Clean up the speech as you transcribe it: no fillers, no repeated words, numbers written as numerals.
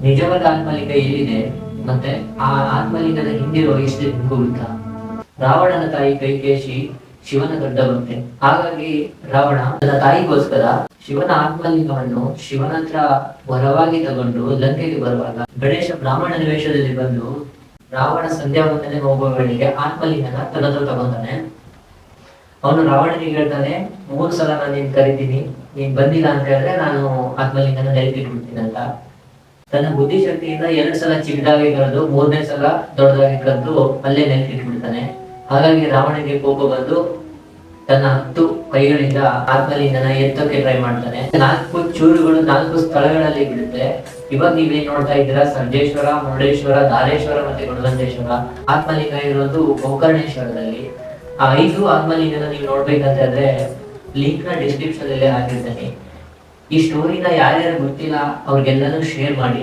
ನಿಜವಾದ ಆತ್ಮಲಿಂಗ ಎಲ್ಲಿದೆ ಮತ್ತೆ ಆ ಆತ್ಮಲಿಂಗದ ಹಿಂದಿರೋ ಎಷ್ಟು ಗೊತ್ತಾ? ರಾವಣನ ತಾಯಿ ಕೈಕೇಶಿ ಶಿವನ ದೊಡ್ಡ ಭಕ್ತೆ. ಹಾಗಾಗಿ ರಾವಣ ತನ್ನ ತಾಯಿಗೋಸ್ಕರ ಶಿವನ ಆತ್ಮಲಿಂಗವನ್ನು ಶಿವನ ಹತ್ರ ವರವಾಗಿ ತಗೊಂಡು ಲಂಕೆಗೆ ಬರುವಾಗ ಗಣೇಶ ಬ್ರಾಹ್ಮಣನ ವೇಷದಲ್ಲಿ ಬಂದು ರಾವಣ ಸಂಧ್ಯಾ ವಂದನೆ ಹೋಗುವ ವೇಳೆಗೆ ಆತ್ಮಲಿಂಗನ ತನ್ನ ಹತ್ರ ತಗೊಂತಾನೆ. ಅವನು ರಾವಣನಿಗೆ ಹೇಳ್ತಾನೆ, 3 ಸಲ ನಾನು ನೀನ್ ಕರಿತೀನಿ, ನೀನ್ ಬಂದಿಲ್ಲ ಅಂತ ಹೇಳಿದ್ರೆ ನಾನು ಆತ್ಮಲಿಂಗನ ನೆಲಕ್ಕಿಟ್ಬಿಡ್ತೀನಿ ಅಂತ. ತನ್ನ ಬುದ್ಧಿಶಕ್ತಿಯಿಂದ 2 ಸಲ ಚಿಕ್ಕದಾಗಿ ಕರೆದು 3ನೇ ಸಲ ದೊಡ್ಡದಾಗಿ ಕರೆದು ಅಲ್ಲೇ ನೆಲಕ್ಕಿಟ್ಬಿಡ್ತಾನೆ. ಹಾಗಾಗಿ ರಾವಣನಿಗೆ ಕೋಪ ಬಂದು ತನ್ನ 10 ಕೈಗಳಿಂದ ಆತ್ಮಲಿಂಗನ ಎತ್ತಕ್ಕೆ ಟ್ರೈ ಮಾಡ್ತಾನೆ. 4 ಚೂರುಗಳು 4 ಸ್ಥಳಗಳಲ್ಲಿ ಬಿಡುತ್ತೆ. ಇವಾಗ ನೀವೇನ್ ನೋಡ್ತಾ ಇದ್ದೀರಾ, ಸರ್ಜೇಶ್ವರ, ಮುರುಡೇಶ್ವರ, ಧಾರೇಶ್ವರ ಮತ್ತೆ ಗುಣವಂತೇಶ್ವರ. ಆತ್ಮಲಿಂಗ ಇರೋದು ಗೋಕರ್ಣೇಶ್ವರದಲ್ಲಿ. ಆ 5 ಆತ್ಮಲಿಂಗನ ನೀವು ನೋಡ್ಬೇಕಂತಂದ್ರೆ ಲಿಂಕ್ ನ ಡಿಸ್ಕ್ರಿಪ್ಷನ್ ಅಲ್ಲೇ ಹಾಕಿರ್ತೀನಿ. ಈ ಸ್ಟೋರಿನ ಯಾರ್ಯಾರು ಗೊತ್ತಿಲ್ಲ ಅವ್ರಿಗೆಲ್ಲನೂ ಶೇರ್ ಮಾಡಿ.